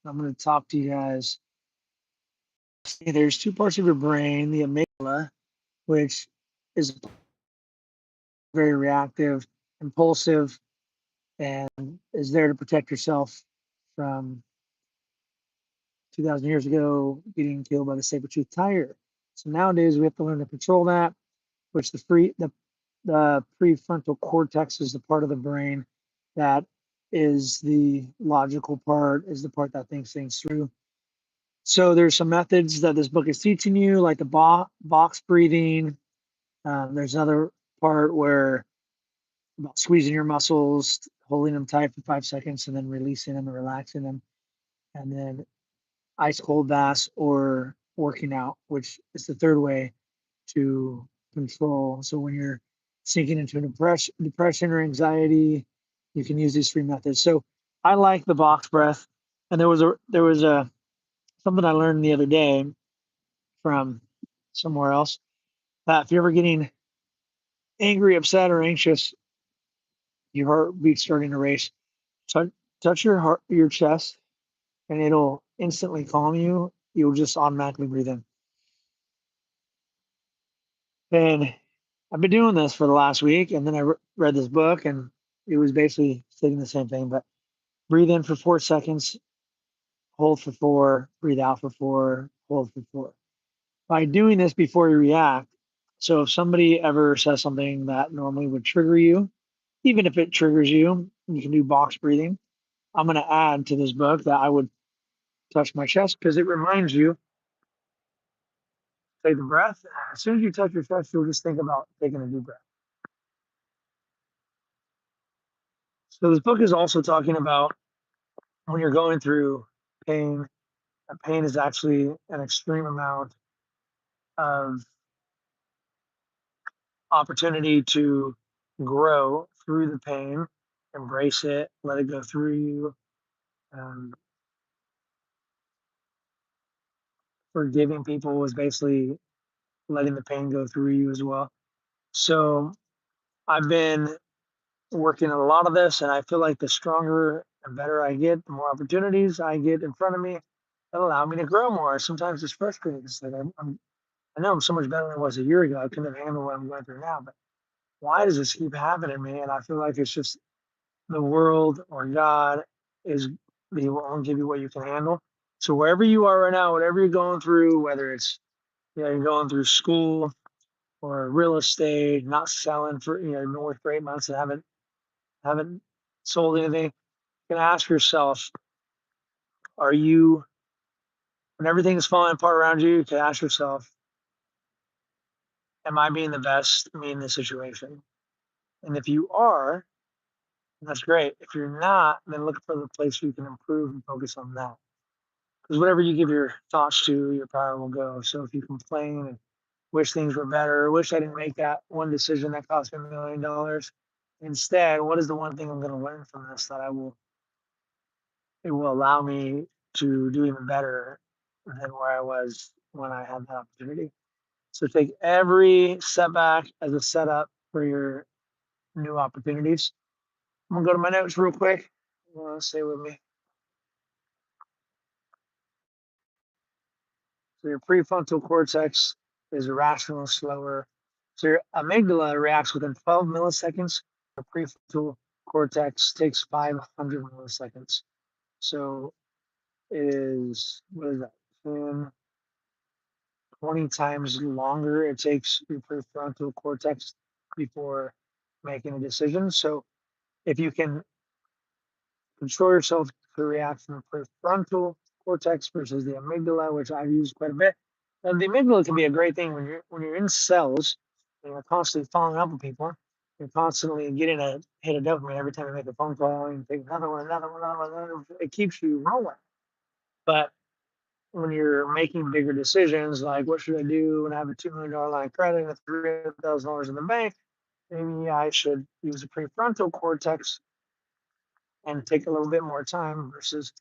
I'm going to talk to you guys. See, there's two parts of your brain, the amygdala, which is very reactive, impulsive, and is there to protect yourself from 2,000 years ago getting killed by the saber-toothed tiger. So nowadays we have to learn to control that, which the prefrontal cortex is the part of the brain that is the logical part, is the part that thinks things through. So there's some methods that this book is teaching you, like the box breathing. There's another part where about squeezing your muscles, holding them tight for 5 seconds, and then releasing them and relaxing them, and then ice cold baths or working out, which is the third way to control. So when you're sinking into a depression or anxiety, you can use these three methods. So I like the box breath, and there was a something I learned the other day from somewhere else that if you're ever getting angry, upset, or anxious, your heartbeat's starting to race, touch, touch your chest, and it'll instantly calm you. You'll just automatically breathe in. And I've been doing this for the last week, and then I read this book, and it was basically saying the same thing. But breathe in for 4 seconds, hold for four, breathe out for four, hold for four. By doing this before you react, so if somebody ever says something that normally would trigger you, even if it triggers you, you can do box breathing. I'm going to add to this book that I would touch my chest because it reminds you, take the breath. As soon as you touch your chest, you'll just think about taking a deep breath. So this book is also talking about when you're going through pain. Pain is actually an extreme amount of opportunity to grow through the pain, embrace it, let it go through you. Um, Forgiving people is basically letting the pain go through you as well. So I've been working on a lot of this, and I feel like the stronger and better I get, the more opportunities I get in front of me that allow me to grow more. Sometimes it's frustrating. It's like I know I'm so much better than I was a year ago. I couldn't have handled what I'm going through now, but why does this keep happening to me? And I feel like it's just the world or God is He will only give you what you can handle. So wherever you are right now, whatever you're going through, whether it's you're going through school or real estate, not selling for you've been working for 8 months and haven't sold anything, you can ask yourself, are you when everything is falling apart around you, you can ask yourself, am I being the best me in this situation? And if you are, that's great. If you're not, then look for the place where you can improve and focus on that. Because whatever you give your thoughts to, your power will go. So if you complain and wish things were better, wish I didn't make that one decision that cost me $1 million, instead, what is the one thing I'm going to learn from this that it will allow me to do even better than where I was when I had that opportunity. So take every setback as a setup for your new opportunities. I'm gonna go to my notes real quick. Stay with me. So your prefrontal cortex is irrational, slower. So your amygdala reacts within 12 milliseconds. The prefrontal cortex takes 500 milliseconds. So it is, what is that, 10, 20 times longer it takes your prefrontal cortex before making a decision. So if you can control yourself to react from the prefrontal cortex versus the amygdala, which I've used quite a bit. And the amygdala can be a great thing when you're in cells and you're constantly following up with people. You're constantly getting a hit of dopamine every time you make a phone call and take another one, another one, another one. It keeps you rolling. But when you're making bigger decisions, like what should I do when I have a $2 million line of credit and $300,000 in the bank, maybe I should use the prefrontal cortex and take a little bit more time versus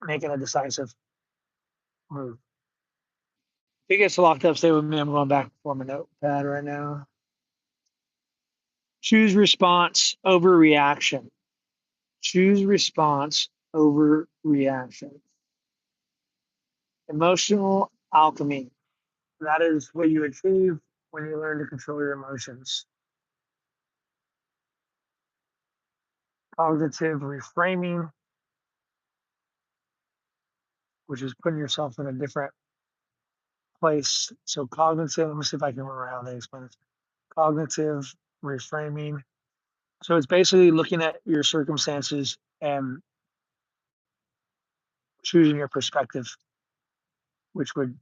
making a decisive move. If it gets locked up, stay with me. I'm going back for my notepad right now. Choose response over reaction. Choose response overreaction. Emotional alchemy. That is what you achieve when you learn to control your emotions. Cognitive reframing, which is putting yourself in a different place. So cognitive, let me see if I can remember how they explain it. Cognitive reframing. So it's basically looking at your circumstances and choosing your perspective, which would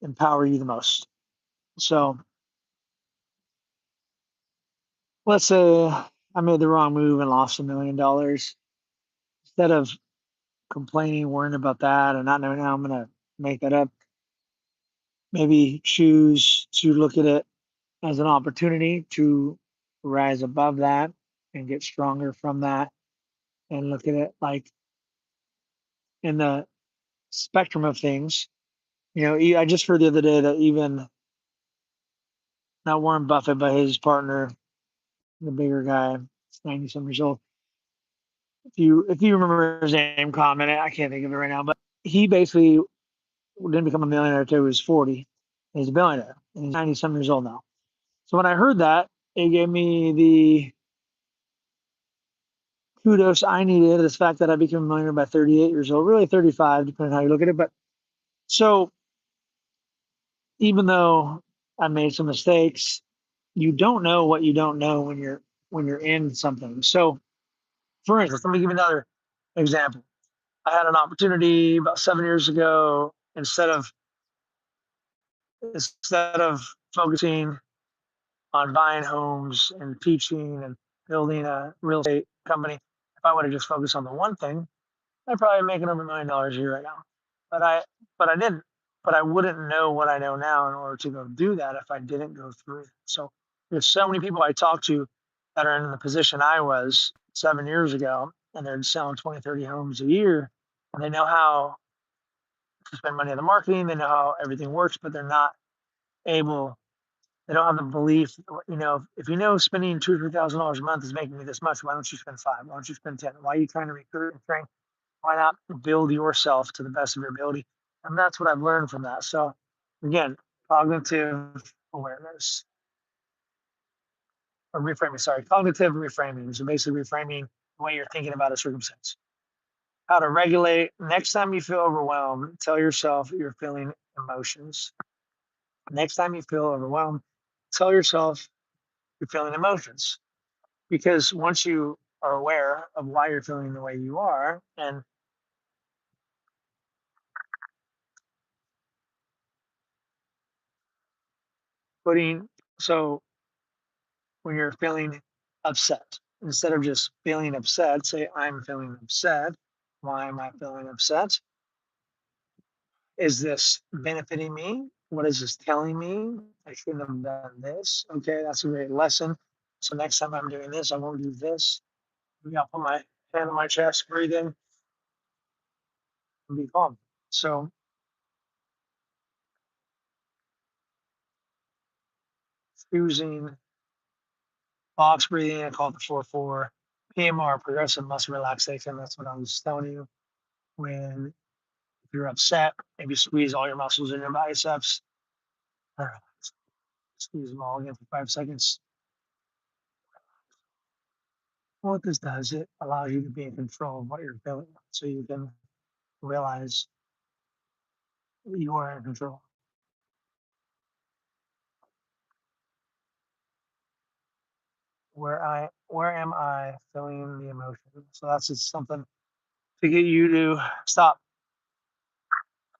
empower you the most. So let's say I made the wrong move and lost $1 million. Instead of complaining, worrying about that, and not knowing how I'm going to make that up, maybe choose to look at it as an opportunity to rise above that and get stronger from that, and look at it like in the spectrum of things. I just heard the other day that even not Warren Buffett, but his partner, the bigger guy, 90 some years old. If you remember his name, comment it. I can't think of it right now, but he basically didn't become a millionaire until he was 40. He's a billionaire, and he's 90 some years old now. So when I heard that, it gave me the kudos I needed. The fact that I became a millionaire by 38 years old, really 35, depending on how you look at it. But so even though I made some mistakes, you don't know what you don't know when you're in something. So, for instance, let me give you another example. I had an opportunity about 7 years ago. Instead of focusing on buying homes and teaching and building a real estate company, if I would have just focused on the one thing, I'd probably be making over $1 million a year right now. But I didn't. But I wouldn't know what I know now in order to go do that if I didn't go through it. So there's so many people I talk to that are in the position I was 7 years ago, and they're selling 20, 30 homes a year, and they know how to spend money on the marketing, they know how everything works, but they're not able, they don't have the belief, if you know spending $2,000 or $3,000 a month is making me this much, why don't you spend five? Why don't you spend 10? Why are you trying to recruit and train? Why not build yourself to the best of your ability? And that's what I've learned from that. So again, cognitive awareness or reframing, sorry, cognitive reframing. So basically reframing the way you're thinking about a circumstance. How to regulate. Next time you feel overwhelmed, tell yourself you're feeling emotions. Next time you feel overwhelmed, tell yourself you're feeling emotions. Because once you are aware of why you're feeling the way you are and putting, so when you're feeling upset, instead of just feeling upset, say, I'm feeling upset. Why am I feeling upset? Is this benefiting me? What is this telling me? I shouldn't have done this. Okay, that's a great lesson. So next time I'm doing this, I won't do this. Maybe I'll put my hand on my chest, breathe in, and be calm. So choosing box breathing, I call it the 4-4 PMR, progressive muscle relaxation. That's what I was telling you. When if you're upset, maybe squeeze all your muscles in your biceps. Squeeze them all again for 5 seconds. What this does, it allows you to be in control of what you're feeling, so you can realize you are in control. Where am I feeling the emotion? So that's just something to get you to stop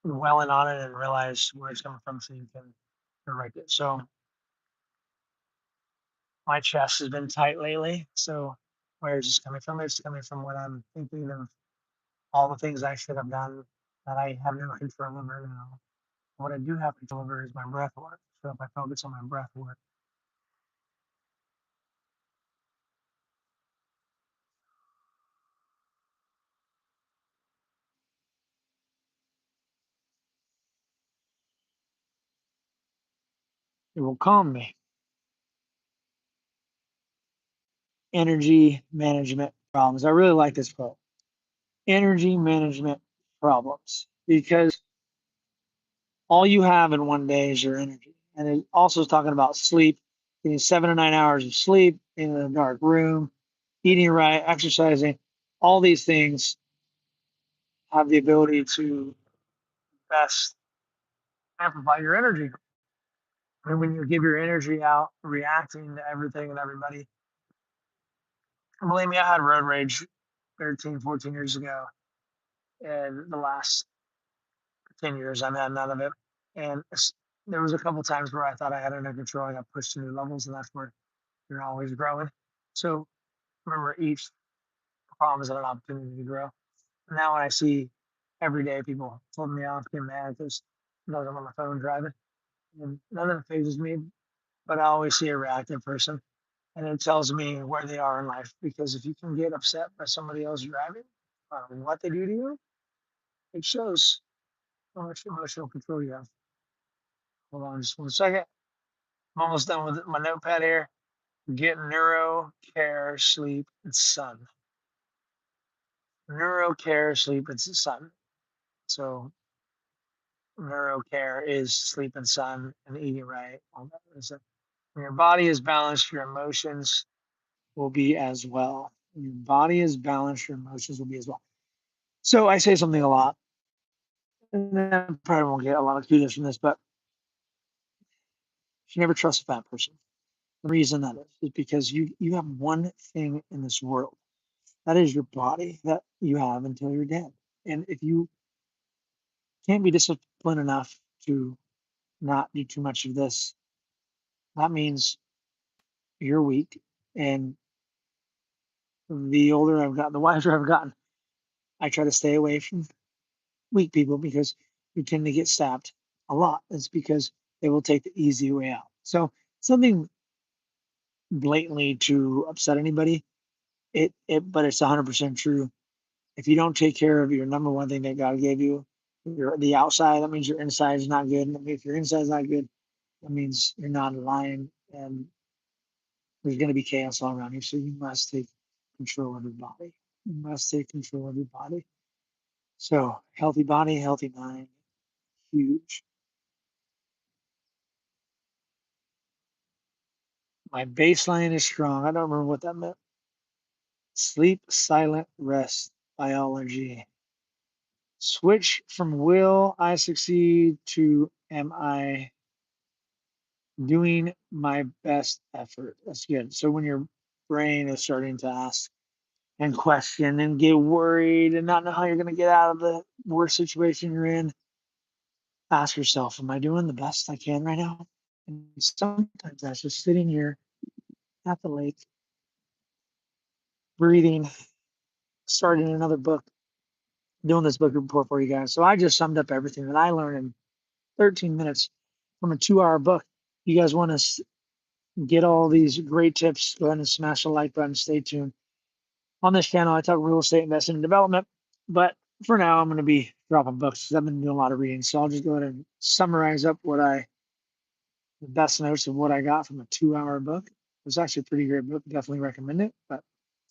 dwelling on it and realize where it's coming from, so you can correct it. So my chest has been tight lately. So where is this coming from? It's coming from what I'm thinking of all the things I should have done that I have no control over now. What I do have control over is my breath work. So if I focus on my breath work, it will calm me. energy management problems. I really like this quote. Energy management problems, because all you have in one day is your energy. And it also is talking about sleep, getting 7 to 9 hours of sleep in a dark room, eating right, exercising. All these things have the ability to best amplify your energy. And when you give your energy out, reacting to everything and everybody, believe me, I had road rage 13, 14 years ago. And the last 10 years, I've had none of it. And there was a couple times where I thought I had it under control. I got pushed to new levels, and that's where you're always growing. So remember, each problem is an opportunity to grow. Now, when I see every day people flipping me off, getting mad because I'm on my phone driving, and none of it phases me, but I always see a reactive person, and it tells me where they are in life. Because if you can get upset by somebody else driving, what they do to you, it shows how much emotional control you have. Hold on just 1 second. I'm almost done with my notepad here. Get neuro, care, sleep, and sun. Neuro, care, sleep, and sun. So neuro care is sleep and sun and eating right. All that stuff. When your body is balanced, your emotions will be as well. When your body is balanced, your emotions will be as well. So I say something a lot, and I probably won't get a lot of kudos from this, but you never trust a fat person. The reason that is because you have one thing in this world. That is your body that you have until you're dead. And if you can't be disciplined enough to not do too much of this, that means you're weak. And the older I've gotten, the wiser I've gotten, I try to stay away from weak people because you tend to get stabbed a lot. It's because they will take the easy way out. So something blatantly to upset anybody, but it's 100% true. If you don't take care of your number one thing that God gave you, the outside, that means your inside is not good. And if your inside is not good, that means you're not aligned, and there's going to be chaos all around you. So you must take control of your body. You must take control of your body. So healthy body, healthy mind, huge. My baseline is strong. I don't remember what that meant. Sleep, silent, rest, biology. Switch from will I succeed to am I doing my best effort? That's good. So when your brain is starting to ask and question and get worried and not know how you're going to get out of the worst situation you're in, ask yourself, am I doing the best I can right now? And sometimes that's just sitting here at the lake, breathing, starting another book, doing this book report for you guys. So I just summed up everything that I learned in 13 minutes from a 2 hour book. You guys want to get all these great tips, go ahead and smash the like button. Stay tuned. On this channel, I talk real estate investing and development, but for now, I'm going to be dropping books because I've been doing a lot of reading. So I'll just go ahead and summarize up the best notes of what I got from a 2 hour book. It was actually a pretty great book. Definitely recommend it. But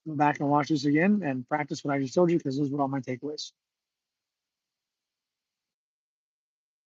go back and watch this again and practice what I just told you because those were all my takeaways.